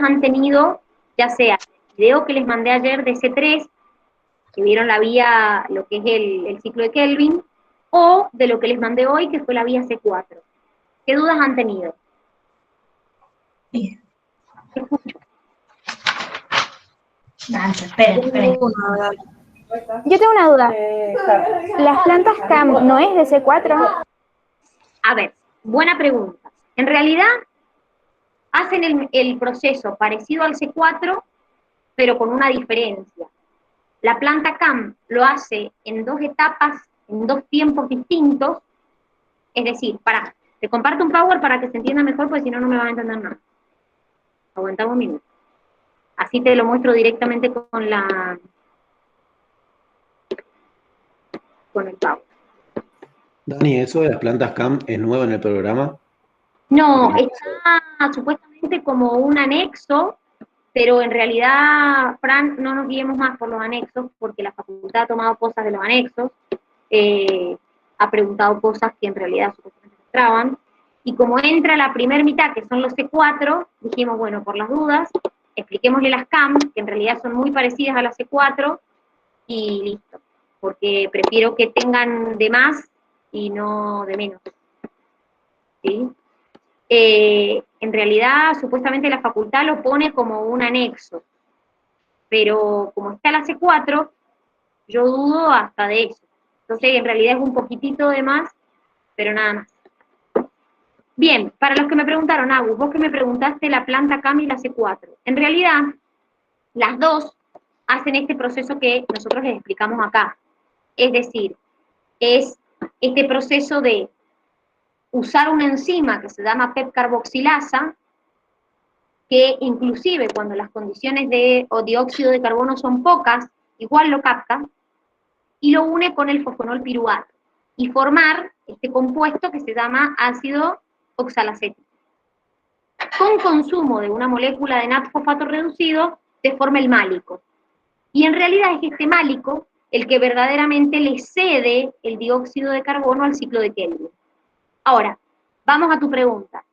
han tenido, ya sea el video que les mandé ayer de C3, que vieron la vía, lo que es el ciclo de Kelvin, o de lo que les mandé hoy, que fue la vía C4. ¿Qué dudas han tenido? Bien. Escucho. Esperen. Yo tengo una duda. ¿Las plantas CAM no es de C4? A ver, buena pregunta. En realidad, hacen el proceso parecido al C4, pero con una diferencia. La planta CAM lo hace en 2 etapas, en 2 tiempos distintos, es decir, te comparto un power para que se entienda mejor, porque si no, no me van a entender nada. Aguantamos un minuto. Así te lo muestro directamente con el power. Dani, ¿eso de las plantas CAM es nuevo en el programa? No, está supuestamente como un anexo, pero en realidad, Fran, no nos guiemos más por los anexos, porque la facultad ha tomado cosas de los anexos, ha preguntado cosas que en realidad supuestamente se traban, y como entra la primera mitad, que son los C4, dijimos, bueno, por las dudas, expliquémosle las CAM, que en realidad son muy parecidas a las C4, y listo, porque prefiero que tengan de más y no de menos. ¿Sí? En realidad, supuestamente la facultad lo pone como un anexo, pero como está la C4, yo dudo hasta de eso. Entonces, en realidad es un poquitito de más, pero nada más. Bien, para los que me preguntaron, Agus, vos que me preguntaste la planta CAM y la C4. En realidad, las dos hacen este proceso que nosotros les explicamos acá. Es decir, es este proceso de usar una enzima que se llama PEP carboxilasa, que inclusive cuando las condiciones de dióxido de carbono son pocas, igual lo capta, y lo une con el fosfonol piruvato, y formar este compuesto que se llama ácido oxalacético. Con consumo de una molécula de NAT-fosfato reducido, se forma el málico. Y en realidad es este málico el que verdaderamente le cede el dióxido de carbono al ciclo de Kelvin. Ahora, vamos a tu pregunta.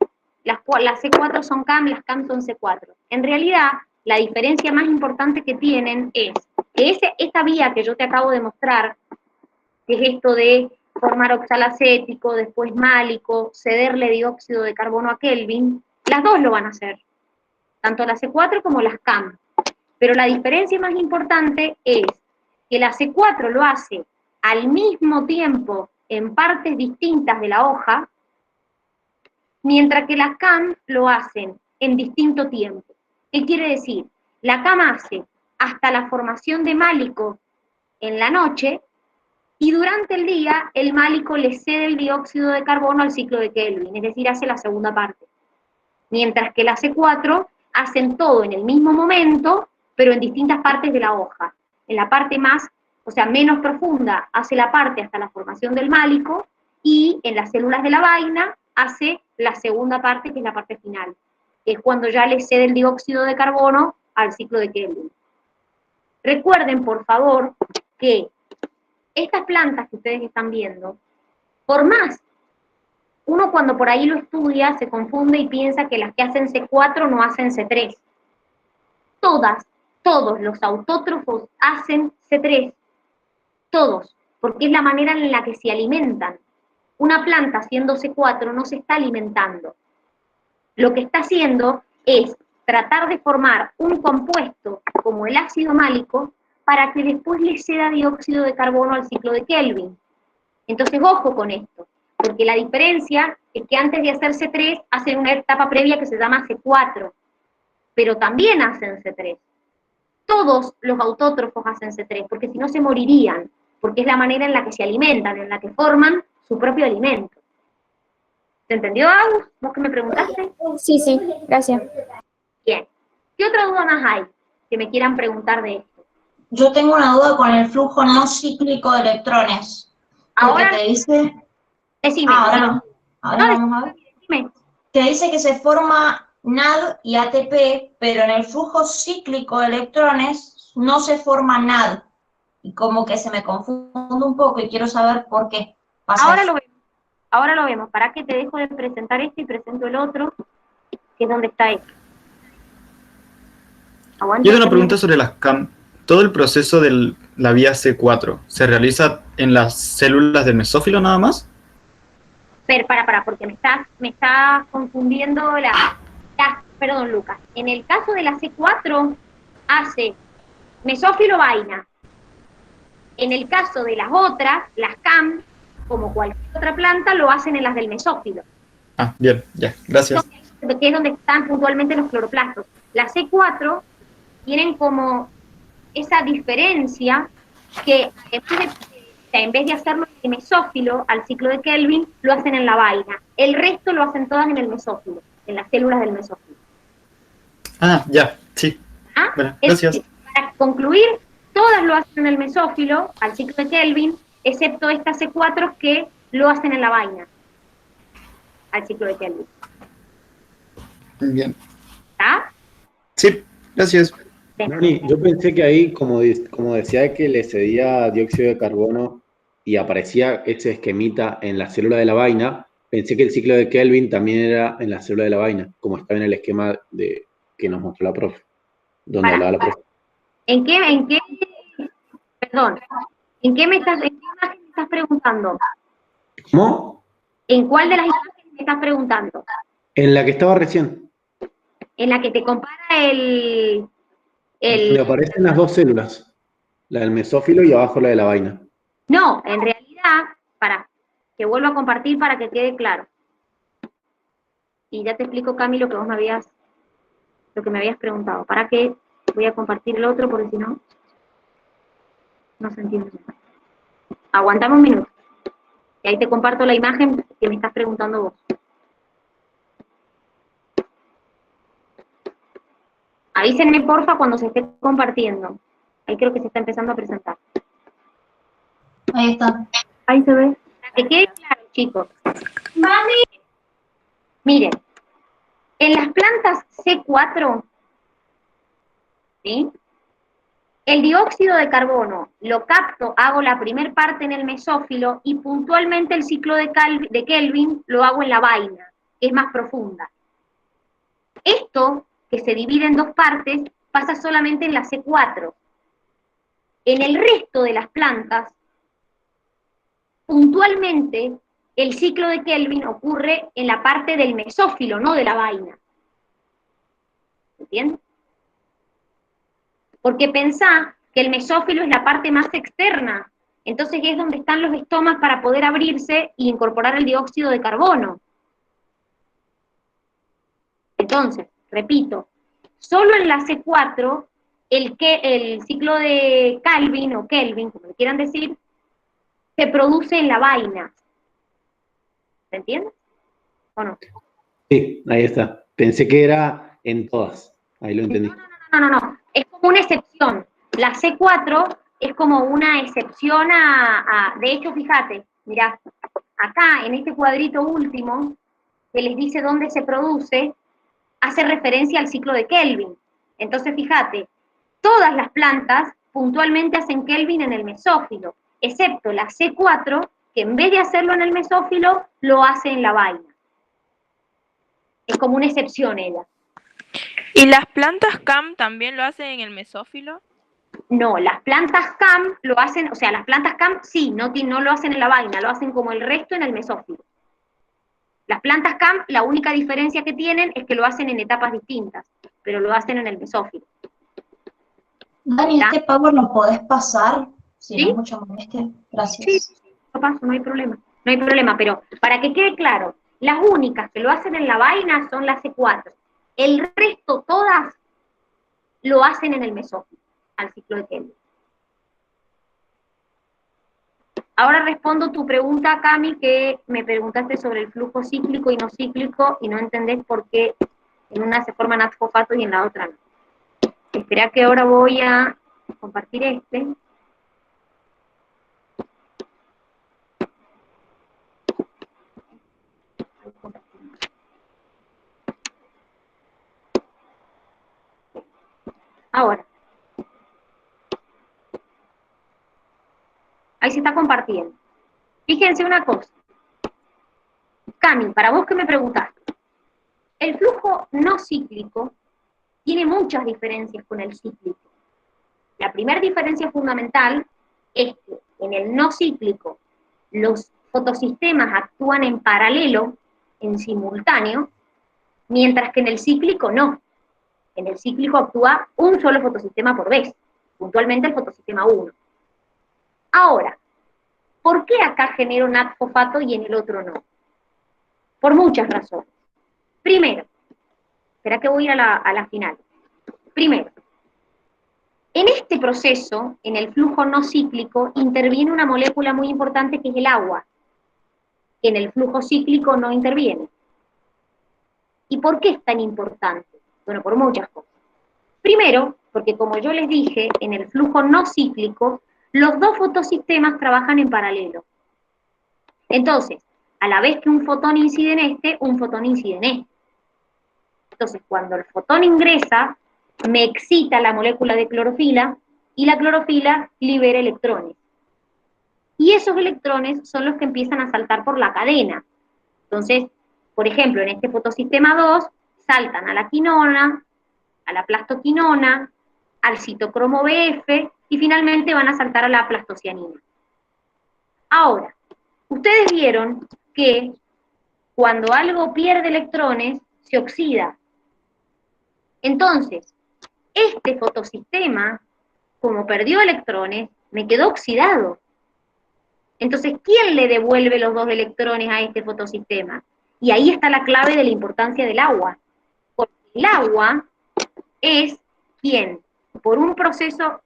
Las C4 son CAM, las CAM son C4. En realidad, la diferencia más importante que tienen es que esta vía que yo te acabo de mostrar, que es esto de formar oxalacético, después málico, cederle dióxido de carbono a Kelvin, las dos lo van a hacer, tanto las C4 como las CAM. Pero la diferencia más importante es que la C4 lo hace al mismo tiempo en partes distintas de la hoja, mientras que las CAM lo hacen en distinto tiempo. ¿Qué quiere decir? La CAM hace hasta la formación de málico en la noche, y durante el día el málico le cede el dióxido de carbono al ciclo de Kelvin, es decir, hace la segunda parte. Mientras que las C4 hacen todo en el mismo momento, pero en distintas partes de la hoja. En la parte más, o sea, menos profunda, hace la parte hasta la formación del málico, y en las células de la vaina hace la segunda parte, que es la parte final, que es cuando ya le cede el dióxido de carbono al ciclo de Kelvin. Recuerden, por favor, que estas plantas que ustedes están viendo, por más, uno cuando por ahí lo estudia se confunde y piensa que las que hacen C4 no hacen C3. Todos los autótrofos hacen C3. Todos, porque es la manera en la que se alimentan. Una planta haciendo C4 no se está alimentando. Lo que está haciendo es tratar de formar un compuesto como el ácido málico para que después le ceda dióxido de carbono al ciclo de Kelvin. Entonces, ojo con esto, porque la diferencia es que antes de hacer C3 hacen una etapa previa que se llama C4, pero también hacen C3. Todos los autótrofos hacen C3, porque si no se morirían, porque es la manera en la que se alimentan, en la que forman su propio alimento. ¿Se entendió, Agus? ¿Vos que me preguntaste? Sí, gracias. Bien. ¿Qué otra duda más hay que me quieran preguntar de esto? Yo tengo una duda con el flujo no cíclico de electrones. Porque Ahora, te dice... decime. Ahora vamos a ver. Decime. Te dice que se forma NAD y ATP, pero en el flujo cíclico de electrones no se forma NAD. Y como que se me confunde un poco y quiero saber por qué pasa Ahora eso. Ahora lo vemos. ¿Para qué te dejo de presentar este y presento el otro? Que es donde está esto. Aguante. Yo tengo una pregunta sobre las CAM. ¿Todo el proceso de la vía C4 se realiza en las células del mesófilo nada más? Pero porque me estás confundiendo perdón, Lucas. En el caso de la C4, hace mesófilo vaina. En el caso de las otras, las CAM, como cualquier otra planta, lo hacen en las del mesófilo. Ah, bien, ya, gracias. Que es donde están puntualmente los cloroplastos. Las C4 tienen como esa diferencia que en vez de hacerlo en el mesófilo, al ciclo de Kelvin, lo hacen en la vaina. El resto lo hacen todas en el mesófilo, en las células del mesófilo. Ah, ya, sí. ¿Ah? Bueno, gracias. Para concluir, todas lo hacen en el mesófilo, al ciclo de Kelvin, excepto estas C4 que lo hacen en la vaina, al ciclo de Kelvin. Bien. ¿Está? Sí, gracias. Dani, yo pensé que ahí, como decía que le cedía dióxido de carbono y aparecía ese esquemita en la célula de la vaina, pensé que el ciclo de Kelvin también era en la célula de la vaina, como estaba en el esquema que nos mostró la profe, donde hablaba la profe. ¿En qué imagen me estás preguntando? ¿Cómo? ¿En cuál de las imágenes me estás preguntando? En la que estaba recién. En la que te compara Donde aparecen las dos células, la del mesófilo y abajo la de la vaina. No, en realidad, que vuelvo a compartir para que quede claro. Y ya te explico, Cami, lo que me habías preguntado. ¿Para qué? Voy a compartir el otro porque si no, no se entiende. Aguantame un minuto. Y ahí te comparto la imagen que me estás preguntando vos. Avísenme, porfa, cuando se esté compartiendo. Ahí creo que se está empezando a presentar. Ahí está. Ahí se ve. Para que quede claro, chicos. Mami. Miren, en las plantas C4, ¿sí? El dióxido de carbono lo capto, hago la primer parte en el mesófilo y puntualmente el ciclo de Kelvin lo hago en la vaina, que es más profunda. Esto, que se divide en dos partes, pasa solamente en la C4. En el resto de las plantas, puntualmente, el ciclo de Kelvin ocurre en la parte del mesófilo, no de la vaina. ¿Entiendes? Porque pensá que el mesófilo es la parte más externa, entonces es donde están los estomas para poder abrirse e incorporar el dióxido de carbono. Entonces, repito, solo en la C4, el ciclo de Calvin o Kelvin, como le quieran decir, se produce en la vaina. ¿Se entiende? ¿O no? Sí, ahí está. Pensé que era en todas. Ahí lo entendí. No. Es como una excepción. La C4 es como una excepción de hecho, fíjate, mirá, acá en este cuadrito último, que les dice dónde se produce, hace referencia al ciclo de Kelvin. Entonces, fíjate, todas las plantas puntualmente hacen Kelvin en el mesófilo, excepto la C4, que en vez de hacerlo en el mesófilo, lo hace en la vaina. Es como una excepción ella. ¿Y las plantas CAM también lo hacen en el mesófilo? No, las plantas CAM lo hacen, o sea, las plantas CAM sí, no lo hacen en la vaina, lo hacen como el resto en el mesófilo. Las plantas CAM, la única diferencia que tienen es que lo hacen en etapas distintas, pero lo hacen en el mesófilo. Dani, ¿Está? este Power lo podés pasar, si ¿Sí? no es mucha molestia. Gracias. Sí, lo paso, no hay problema. No hay problema, pero para que quede claro, las únicas que lo hacen en la vaina son las C4. El resto, todas, lo hacen en el mesófilo, al ciclo de Kelvin. Ahora respondo tu pregunta, Cami, que me preguntaste sobre el flujo cíclico y no entendés por qué en una se forman fosfatos y en la otra no. Espera que ahora voy a compartir este. Ahora. Ahí se está compartiendo. Fíjense una cosa. Cami, para vos que me preguntaste, el flujo no cíclico tiene muchas diferencias con el cíclico. La primera diferencia fundamental es que en el no cíclico los fotosistemas actúan en paralelo, en simultáneo, mientras que en el cíclico no. En el cíclico actúa un solo fotosistema por vez, puntualmente el fotosistema 1. Ahora, ¿por qué acá genero NAD-fosfato y en el otro no? Por muchas razones. Primero, espera que voy a ir a la final. Primero, en este proceso, en el flujo no cíclico, interviene una molécula muy importante que es el agua, que en el flujo cíclico no interviene. ¿Y por qué es tan importante? Bueno, por muchas cosas. Primero, porque como yo les dije, en el flujo no cíclico, los dos fotosistemas trabajan en paralelo. Entonces, a la vez que un fotón incide en este, un fotón incide en este. Entonces, cuando el fotón ingresa, me excita la molécula de clorofila, y la clorofila libera electrones. Y esos electrones son los que empiezan a saltar por la cadena. Entonces, por ejemplo, en este fotosistema 2, saltan a la quinona, a la plastoquinona, al citocromo BF, y finalmente van a saltar a la plastocianina. Ahora, ustedes vieron que cuando algo pierde electrones, se oxida. Entonces, este fotosistema, como perdió electrones, me quedó oxidado. Entonces, ¿quién le devuelve los dos electrones a este fotosistema? Y ahí está la clave de la importancia del agua. Porque el agua es quien, por un proceso...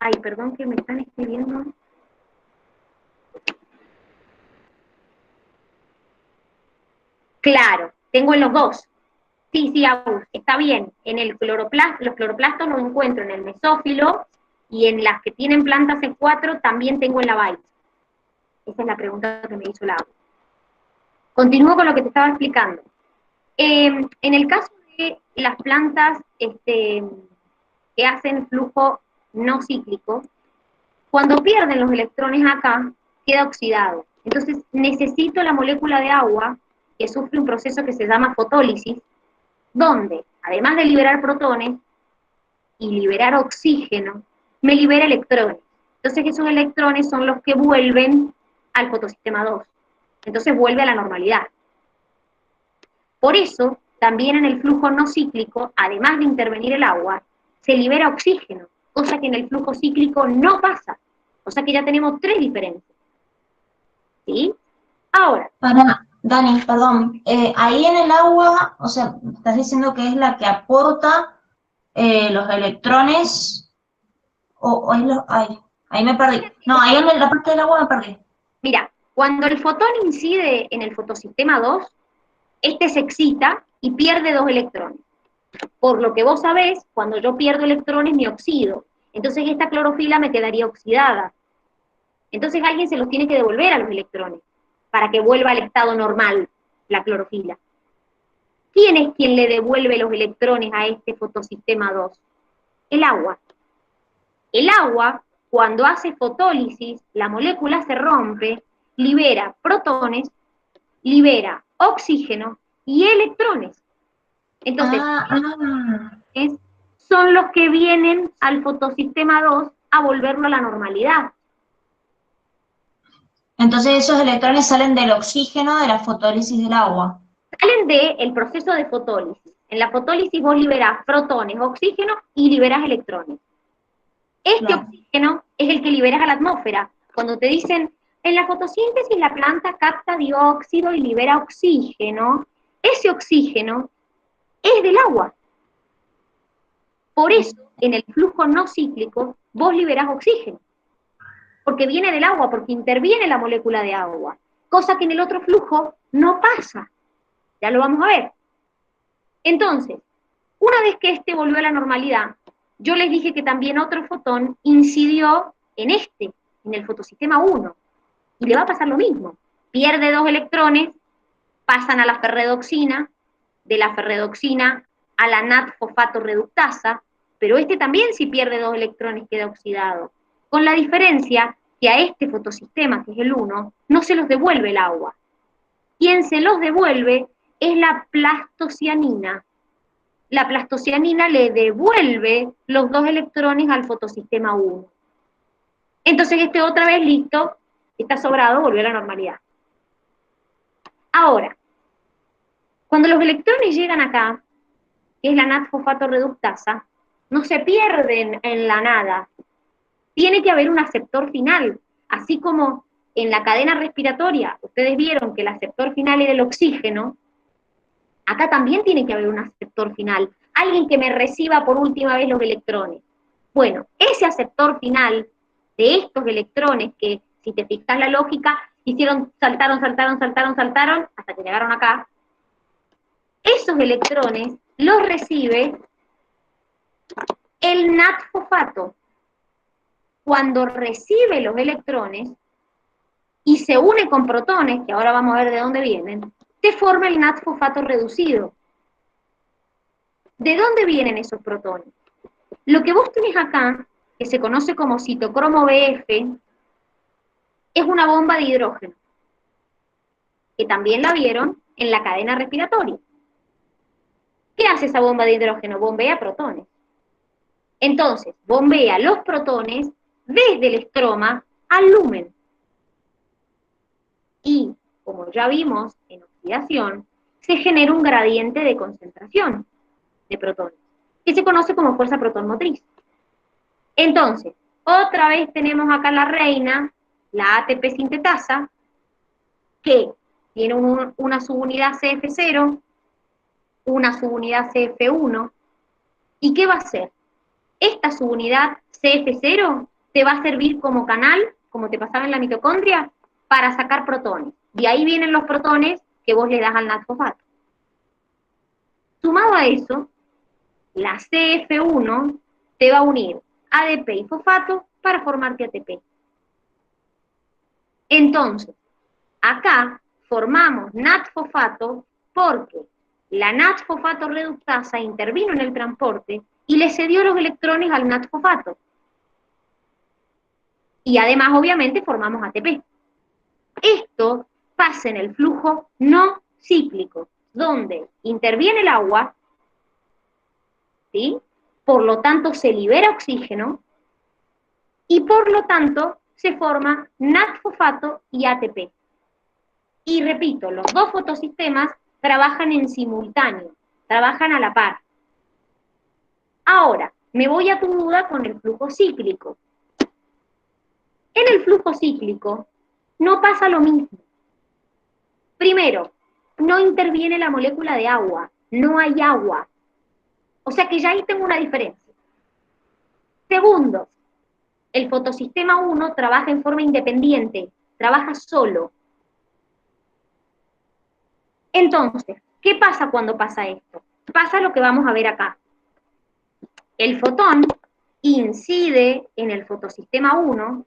Ay, perdón que me están escribiendo. Claro, tengo en los dos. Sí, Agus, está bien. En el los cloroplastos los encuentro en el mesófilo y en las que tienen plantas C4 también tengo en la Baix. Esa es la pregunta que me hizo la Agus. Continúo con lo que te estaba explicando. En el caso de las plantas que hacen flujo no cíclico, cuando pierden los electrones acá, queda oxidado. Entonces necesito la molécula de agua que sufre un proceso que se llama fotólisis, donde, además de liberar protones y liberar oxígeno, me libera electrones. Entonces esos electrones son los que vuelven al fotosistema 2. Entonces vuelve a la normalidad. Por eso, también en el flujo no cíclico, además de intervenir el agua, se libera oxígeno, cosa que en el flujo cíclico no pasa. O sea que ya tenemos tres diferencias. ¿Sí? Ahora. Dani, perdón, ahí en el agua, o sea, estás diciendo que es la que aporta los electrones, o es lo, ay, ahí me perdí. No, ahí en la parte del agua me perdí. Mira, cuando el fotón incide en el fotosistema 2, este se excita y pierde dos electrones. Por lo que vos sabés, cuando yo pierdo electrones me oxido. Entonces esta clorofila me quedaría oxidada. Entonces alguien se los tiene que devolver a los electrones para que vuelva al estado normal la clorofila. ¿Quién es quien le devuelve los electrones a este fotosistema 2? El agua. El agua, cuando hace fotólisis, la molécula se rompe, libera protones, libera oxígeno y electrones. Entonces, son los que vienen al fotosistema 2 a volverlo a la normalidad. Entonces esos electrones salen del oxígeno de la fotólisis del agua. Salen del proceso de fotólisis. En la fotólisis vos liberás protones, oxígeno y liberás electrones. Este oxígeno es el que liberas a la atmósfera. Cuando te dicen, en la fotosíntesis la planta capta dióxido y libera oxígeno, ese oxígeno es del agua. Por eso, en el flujo no cíclico, vos liberás oxígeno. Porque viene del agua, porque interviene la molécula de agua. Cosa que en el otro flujo no pasa. Ya lo vamos a ver. Entonces, una vez que este volvió a la normalidad, yo les dije que también otro fotón incidió en en el fotosistema 1. Y le va a pasar lo mismo. Pierde dos electrones, pasan a la ferredoxina, de la ferredoxina a la NAD-fosfato reductasa, pero este también si pierde dos electrones queda oxidado. Con la diferencia que a este fotosistema, que es el 1, no se los devuelve el agua. Quien se los devuelve es la plastocianina. la plastocianina le devuelve los 2 electrones al fotosistema 1. Entonces otra vez listo, está sobrado, volvió a la normalidad. Ahora, cuando los electrones llegan acá, que es la NAD-fosfato reductasa, no se pierden en la nada. Tiene que haber un aceptor final, así como en la cadena respiratoria, ustedes vieron que el aceptor final era el oxígeno, acá también tiene que haber un aceptor final, alguien que me reciba por última vez los electrones. Bueno, ese aceptor final de estos electrones que, si te fijas la lógica, saltaron, hasta que llegaron acá, esos electrones los recibe el NAD-fosfato. Cuando recibe los electrones y se une con protones, que ahora vamos a ver de dónde vienen, se forma el NAD-fosfato reducido. ¿De dónde vienen esos protones? Lo que vos tenés acá, que se conoce como citocromo BF, es una bomba de hidrógeno, que también la vieron en la cadena respiratoria. ¿Qué hace esa bomba de hidrógeno? Bombea protones. Entonces, bombea los protones desde el estroma al lumen. Y, como ya vimos en oxidación, se genera un gradiente de concentración de protones, que se conoce como fuerza protonmotriz. Entonces, otra vez tenemos acá la reina, la ATP sintetasa, que tiene una subunidad CF0, una subunidad CF1, ¿y qué va a hacer? Esta subunidad CF0 te va a servir como canal, como te pasaba en la mitocondria, para sacar protones. De ahí vienen los protones que vos le das al NAD-fosfato. Sumado a eso, la CF1 te va a unir ADP y fosfato para formarte ATP. Entonces, acá formamos NAD-fosfato porque la NAD-fosfato reductasa intervino en el transporte y le cedió los electrones al NAD-fosfato. Y además, obviamente, formamos ATP. Esto pasa en el flujo no cíclico, donde interviene el agua, ¿sí? Por lo tanto se libera oxígeno, y por lo tanto se forma NAD-fosfato y ATP. Y repito, los dos fotosistemas trabajan en simultáneo, trabajan a la par. Ahora, me voy a tu duda con el flujo cíclico. En el flujo cíclico no pasa lo mismo. Primero, no interviene la molécula de agua, no hay agua. O sea que ya ahí tengo una diferencia. Segundo, el fotosistema 1 trabaja en forma independiente, trabaja solo. Entonces, ¿qué pasa cuando pasa esto? Pasa lo que vamos a ver acá. El fotón incide en el fotosistema 1,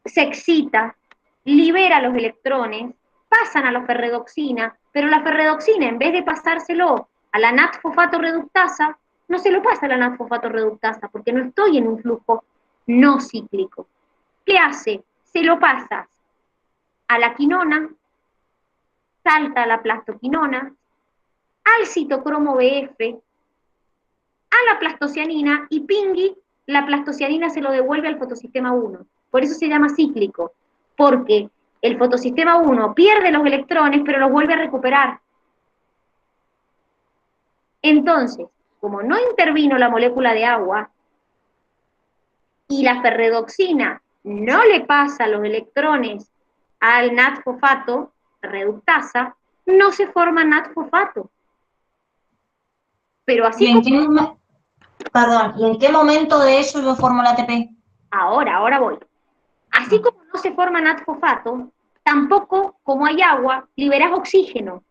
se excita, libera los electrones, pasan a la ferredoxina, pero la ferredoxina, en vez de pasárselo a la NAD-fosfato reductasa, no se lo pasa a la NAD-fosfato reductasa, porque no estoy en un flujo no cíclico. ¿Qué hace? Se lo pasa a la quinona, salta a la plastoquinona, al citocromo BF, a la plastocianina, y pingui, la plastocianina se lo devuelve al fotosistema 1. Por eso se llama cíclico, porque el fotosistema 1 pierde los electrones, pero los vuelve a recuperar. Entonces, como no intervino la molécula de agua, y la ferredoxina no le pasa los electrones al NAD-fosfato reductasa, no se forma NAD-fosfato. Pero así ¿Y en qué momento de eso yo formo la ATP? Ahora voy. Así como no se forma NAD-fosfato, tampoco, como hay agua, liberas oxígeno,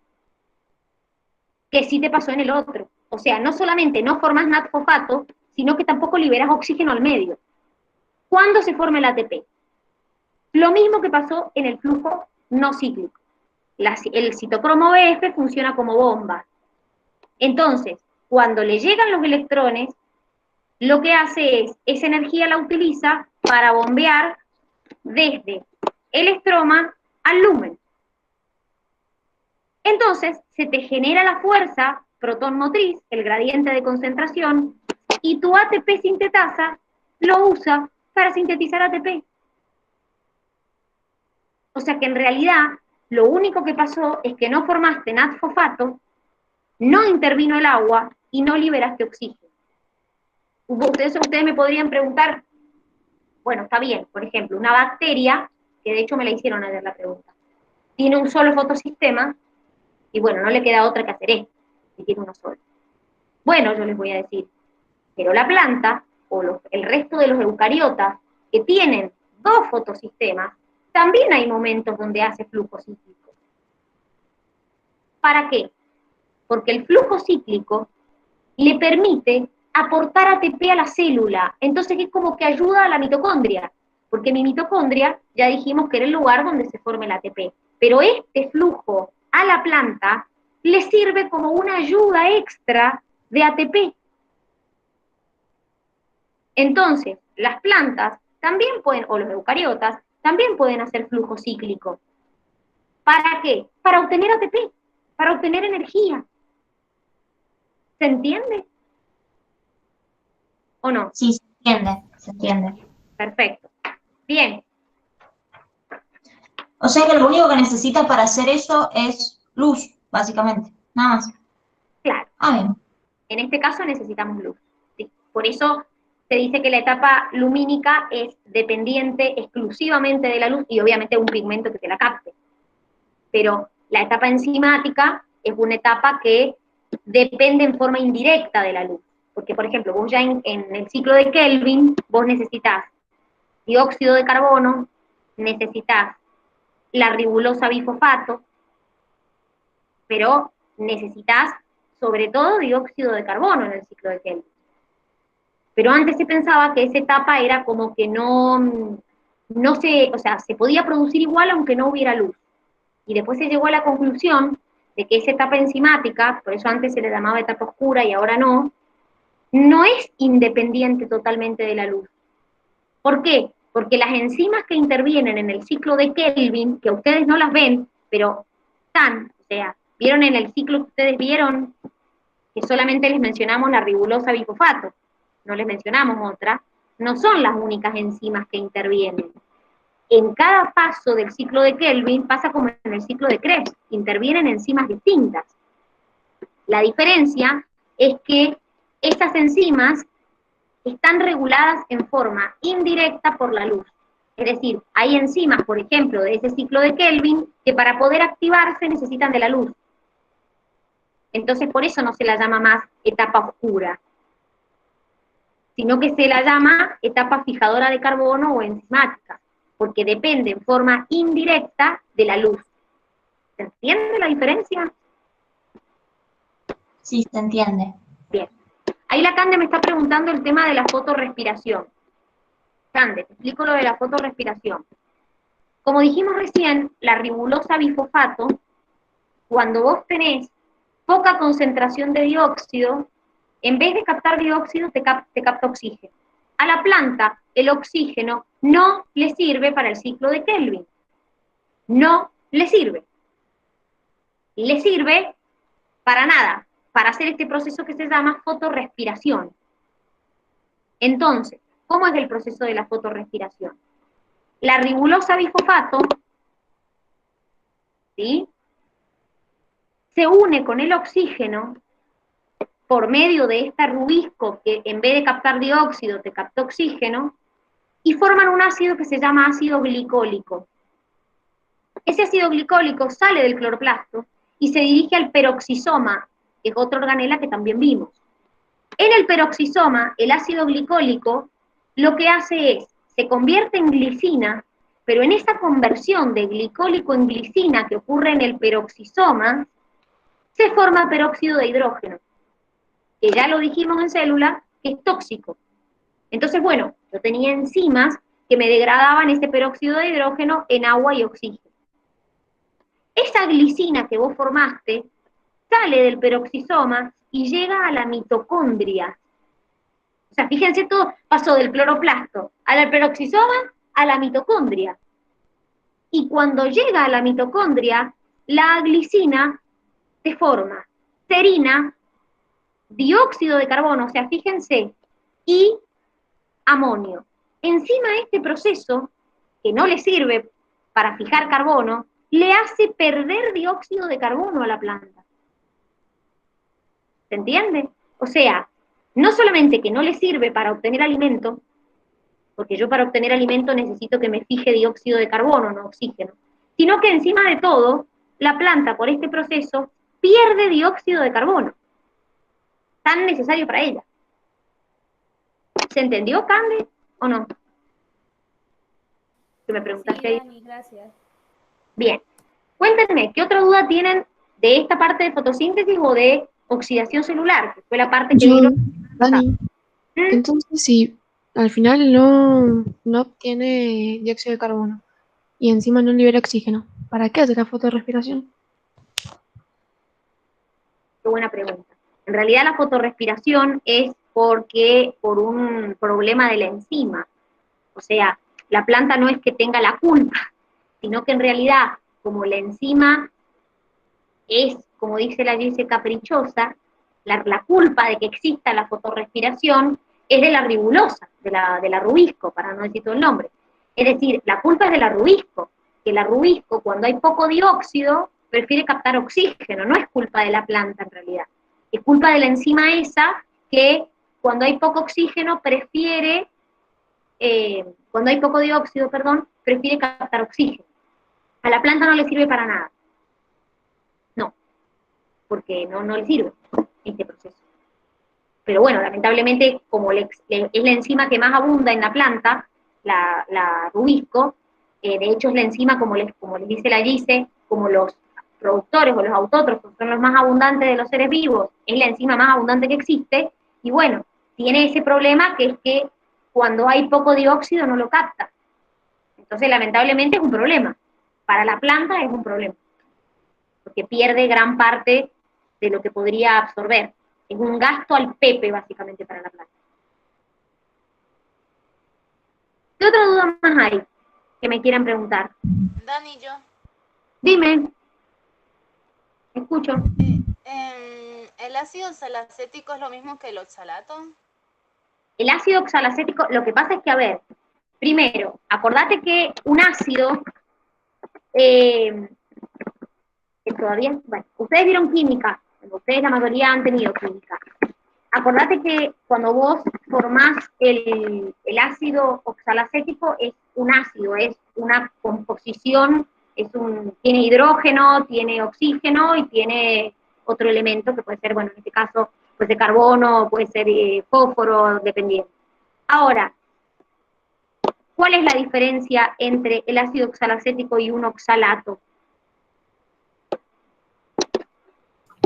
que sí te pasó en el otro. O sea, no solamente no formas NAD-fosfato, sino que tampoco liberas oxígeno al medio. ¿Cuándo se forma el ATP? Lo mismo que pasó en el flujo no cíclico. El citocromo BF funciona como bomba. Entonces, cuando le llegan los electrones, lo que hace es, esa energía la utiliza para bombear desde el estroma al lumen. Entonces, se te genera la fuerza protón motriz, el gradiente de concentración, y tu ATP sintetasa lo usa para sintetizar ATP. O sea que en realidad lo único que pasó es que no formaste NAD-fosfato, no intervino el agua y no liberaste oxígeno. Ustedes me podrían preguntar, bueno, está bien, por ejemplo, una bacteria, que de hecho me la hicieron ayer la pregunta, tiene un solo fotosistema, y bueno, no le queda otra que hacer esto, si tiene uno solo. Bueno, yo les voy a decir, pero la planta, o el resto de los eucariotas, que tienen 2 fotosistemas, también hay momentos donde hace flujo cíclico. ¿Para qué? Porque el flujo cíclico le permite aportar ATP a la célula, entonces es como que ayuda a la mitocondria, porque mi mitocondria, ya dijimos que era el lugar donde se forma el ATP, pero este flujo a la planta le sirve como una ayuda extra de ATP. Entonces, las plantas también pueden, o los eucariotas, también pueden hacer flujo cíclico. ¿Para qué? Para obtener ATP, para obtener energía. ¿Se entiende? ¿O no? Sí, se entiende, se entiende. Perfecto. Bien. O sea que lo único que necesita para hacer eso es luz, básicamente, nada más. Claro. Bien. En este caso necesitamos luz. ¿Sí? Por eso se dice que la etapa lumínica es dependiente exclusivamente de la luz y obviamente un pigmento que te la capte. Pero la etapa enzimática es una etapa que depende en forma indirecta de la luz. Porque, por ejemplo, vos ya en el ciclo de Kelvin, vos necesitas dióxido de carbono, necesitas la ribulosa bifosfato, pero necesitas sobre todo dióxido de carbono en el ciclo de Kelvin. Pero antes se pensaba que esa etapa era como que se podía producir igual aunque no hubiera luz. Y después se llegó a la conclusión de que esa etapa enzimática, por eso antes se le llamaba etapa oscura y ahora no es independiente totalmente de la luz. ¿Por qué? Porque las enzimas que intervienen en el ciclo de Kelvin, que ustedes no las ven, pero están, o sea, vieron en el ciclo que ustedes vieron, que solamente les mencionamos la ribulosa bifosfato, no les mencionamos otra, no son las únicas enzimas que intervienen. En cada paso del ciclo de Kelvin pasa como en el ciclo de Krebs, intervienen enzimas distintas. La diferencia es que estas enzimas están reguladas en forma indirecta por la luz. Es decir, hay enzimas, por ejemplo, de ese ciclo de Kelvin, que para poder activarse necesitan de la luz. Entonces, por eso no se la llama más etapa oscura, sino que se la llama etapa fijadora de carbono o enzimática, porque depende en forma indirecta de la luz. ¿Se entiende la diferencia? Sí, se entiende. Bien. Ahí la Cande me está preguntando el tema de la fotorrespiración. Cande, te explico lo de la fotorrespiración. Como dijimos recién, la ribulosa bifosfato, cuando vos tenés poca concentración de dióxido, en vez de captar dióxido, te capta oxígeno. A la planta, el oxígeno no le sirve para el ciclo de Kelvin. No le sirve. Le sirve para nada, para hacer este proceso que se llama fotorrespiración. Entonces, ¿cómo es el proceso de la fotorrespiración? La ribulosa bifosfato, ¿sí?, se une con el oxígeno por medio de esta rubisco que en vez de captar dióxido te capta oxígeno, y forman un ácido que se llama ácido glicólico. Ese ácido glicólico sale del cloroplasto y se dirige al peroxisoma, que es otra organela que también vimos. En el peroxisoma, el ácido glicólico lo que hace es, se convierte en glicina, pero en esa conversión de glicólico en glicina que ocurre en el peroxisoma, se forma peróxido de hidrógeno, que ya lo dijimos en célula, que es tóxico. Entonces, bueno, yo tenía enzimas que me degradaban ese peróxido de hidrógeno en agua y oxígeno. Esa glicina que vos formaste sale del peroxisoma y llega a la mitocondria. O sea, fíjense, todo pasó del cloroplasto al peroxisoma a la mitocondria. Y cuando llega a la mitocondria, la glicina se forma serina dióxido de carbono, o sea, fíjense, y amonio. Encima este proceso, que no le sirve para fijar carbono, le hace perder dióxido de carbono a la planta. ¿Se entiende? O sea, no solamente que no le sirve para obtener alimento, porque yo para obtener alimento necesito que me fije dióxido de carbono, no oxígeno, sino que encima de todo, la planta por este proceso pierde dióxido de carbono, tan necesario para ella. ¿Se entendió, Cande, o no? Que me preguntaste ahí. Dani, gracias. Bien. Cuéntenme, ¿qué otra duda tienen de esta parte de fotosíntesis o de oxidación celular? Que fue la parte que vieron. Dani, entonces si al final no obtiene dióxido de carbono y encima no libera oxígeno, ¿para qué hace la fotorrespiración? Qué buena pregunta. En realidad la fotorrespiración es por un problema de la enzima. O sea, la planta no es que tenga la culpa, sino que en realidad, como la enzima es, como dice la Gise caprichosa, la culpa de que exista la fotorrespiración es de la ribulosa, de la rubisco, para no decir todo el nombre. Es decir, la culpa es de la rubisco, que la rubisco, cuando hay poco dióxido, prefiere captar oxígeno, no es culpa de la planta en realidad. Es culpa de la enzima esa, que cuando hay poco oxígeno prefiere, cuando hay poco dióxido, perdón, prefiere captar oxígeno. A la planta no le sirve para nada. No, porque no le sirve este proceso. Pero bueno, lamentablemente, como es la enzima que más abunda en la planta, la rubisco, de hecho es la enzima, como les dice la Gise, como los productores o los autótrofos son los más abundantes de los seres vivos, es la enzima más abundante que existe, y bueno, tiene ese problema que es que cuando hay poco dióxido no lo capta. Entonces, lamentablemente es un problema. Para la planta es un problema, porque pierde gran parte de lo que podría absorber. Es un gasto al pepe, básicamente, para la planta. ¿Qué otra duda más hay que me quieran preguntar? Dani, yo. Dime. Escucho. ¿El ácido oxalacético es lo mismo que el oxalato? El ácido oxalacético, lo que pasa es que, a ver, primero, acordate que un ácido, que todavía, bueno, ustedes vieron química, ustedes la mayoría han tenido química. Acordate que cuando vos formás el ácido oxalacético es un ácido, es una composición, tiene hidrógeno, tiene oxígeno y tiene otro elemento que puede ser, bueno, en este caso, puede ser carbono, puede ser fósforo, dependiendo. Ahora, ¿cuál es la diferencia entre el ácido oxalacético y un oxalato?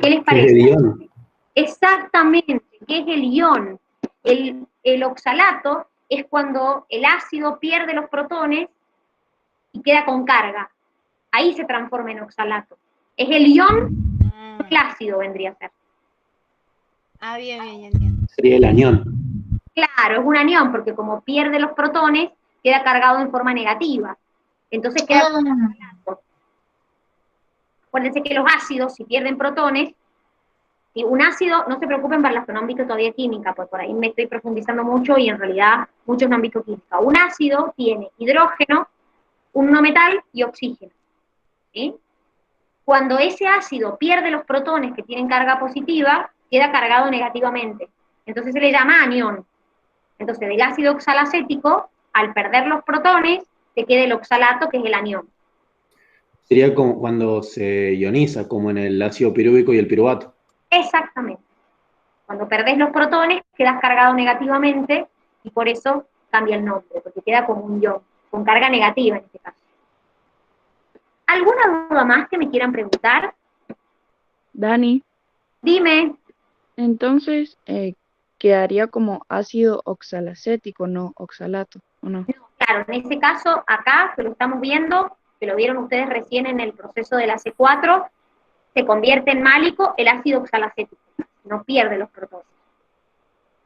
¿Qué les parece? El ion. Exactamente, ¿qué es el ion? El oxalato es cuando el ácido pierde los protones y queda con carga. Ahí se transforma en oxalato. Es el ion, el ácido vendría a ser. Ah, bien, ya entiendo. Sería el anión. Claro, es un anión, porque como pierde los protones, queda cargado en forma negativa. Entonces queda oxalato. Acuérdense que los ácidos, si pierden protones, y un ácido, no se preocupen para los que no han visto todavía química, pues por ahí me estoy profundizando mucho y en realidad muchos no han visto química. Un ácido tiene hidrógeno, un no metal y oxígeno. ¿Sí? Cuando ese ácido pierde los protones que tienen carga positiva, queda cargado negativamente. Entonces se le llama anión. Entonces del ácido oxalacético, al perder los protones, te queda el oxalato, que es el anión. Sería como cuando se ioniza, como en el ácido pirúvico y el piruvato. Exactamente. Cuando perdés los protones, quedas cargado negativamente y por eso cambia el nombre, porque queda como un ion, con carga negativa en este caso. ¿Alguna duda más que me quieran preguntar? Dani, Dime. entonces quedaría como ácido oxalacético, no oxalato, ¿o no? Claro, en este caso, acá, que lo estamos viendo, que lo vieron ustedes recién en el proceso de la C4, se convierte en málico el ácido oxalacético, no pierde los protones.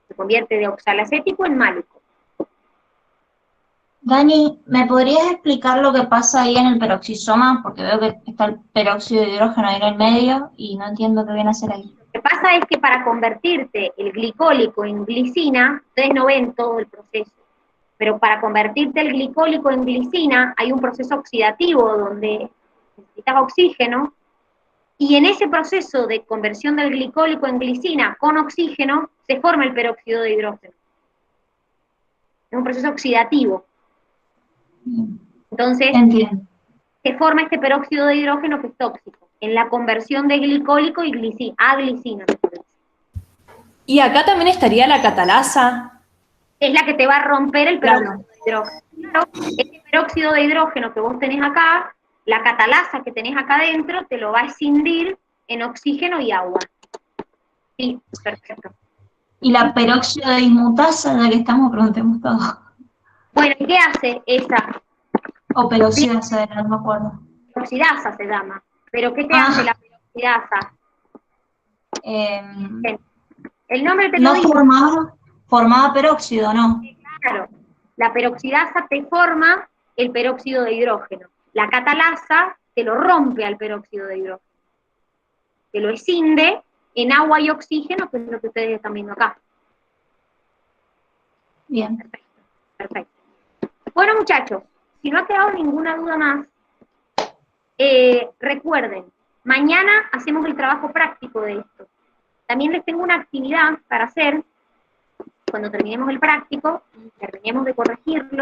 Se convierte de oxalacético en málico. Dani, ¿me podrías explicar lo que pasa ahí en el peroxisoma? Porque veo que está el peróxido de hidrógeno ahí en el medio y no entiendo qué viene a hacer ahí. Lo que pasa es que para convertirte el glicólico en glicina, ustedes no ven todo el proceso, pero para convertirte el glicólico en glicina hay un proceso oxidativo donde necesitas oxígeno, y en ese proceso de conversión del glicólico en glicina con oxígeno se forma el peróxido de hidrógeno. Es un proceso oxidativo. Entonces, Entiendo. se forma este peróxido de hidrógeno que es tóxico, en la conversión de glicólico y glicina, a glicina. Y acá también estaría la catalasa. Es la que te va a romper el peróxido de hidrógeno. Claro, ese peróxido de hidrógeno que vos tenés acá, la catalasa que tenés acá adentro, te lo va a escindir en oxígeno y agua. Sí, perfecto. Y la peróxido de dismutasa, ya que estamos, preguntemos todo. Bueno, ¿y qué hace esa? O peroxidasa, no me acuerdo. Peroxidasa se llama. ¿Pero qué te hace la peroxidasa? El nombre te lo No dice. formaba peróxido, ¿no? Claro. La peroxidasa te forma el peróxido de hidrógeno. La catalasa te lo rompe al peróxido de hidrógeno. Te lo escinde en agua y oxígeno, que es lo que ustedes están viendo acá. Bien. Perfecto. Bueno, muchachos, si no ha quedado ninguna duda más, recuerden, mañana hacemos el trabajo práctico de esto. También les tengo una actividad para hacer cuando terminemos el práctico, terminemos de corregirlo.